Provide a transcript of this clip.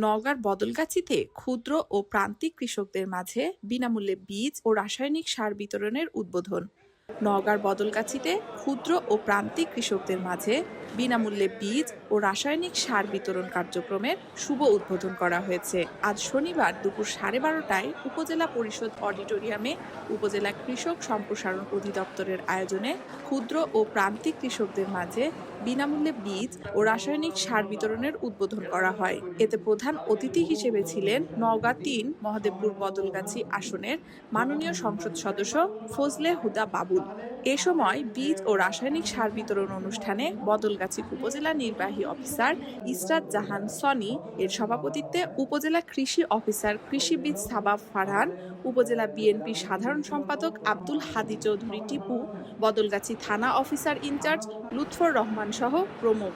নওগাঁর বদলগাছীতে ক্ষুদ্র ও প্রান্তিক কৃষকদের মাঝে বিনামূল্যে বীজ ও রাসায়নিক সার বিতরণের উদ্বোধন। নওগাঁর বদলগাছীতে ক্ষুদ্র ও প্রান্তিক কৃষকদের মাঝে বিনামূল্যে বীজ ও রাসায়নিক সার বিতরণ কার্যক্রমের শুভ উদ্বোধন করা হয়েছে। আজ শনিবার দুপুর 12:30টায় উপজেলা পরিষদ অডিটোরিয়ামে উপজেলা কৃষক সম্প্রসারণ অধিদপ্তরের আয়োজনে ক্ষুদ্র ও প্রান্তিক কৃষকদের মাঝে বিনামূল্যে বীজ ও রাসায়নিক সার বিতরণের উদ্বোধন করা হয়। এতে প্রধান অতিথি হিসেবে ছিলেন নওগাঁ ৩ মহদেবপুর বদলগাছী আসনের মাননীয় সংসদ সদস্য ফজলে হুদা বাবুল। এ সময় বীজ ও রাসায়নিক সার বিতরণ অনুষ্ঠানে বদলগাছী উপজেলা নির্বাহী অফিসার ইসরাত জাহান সনি এর সভাপতিত্বে উপজেলা কৃষি অফিসার কৃষিবিদ সাবাব ফারহান, উপজেলা বিএনপির সাধারণ সম্পাদক আব্দুল হাদী চৌধুরী টিপু, বদলগাছী থানা অফিসার ইনচার্জ লুৎফর রহমান সহ প্রমুখ।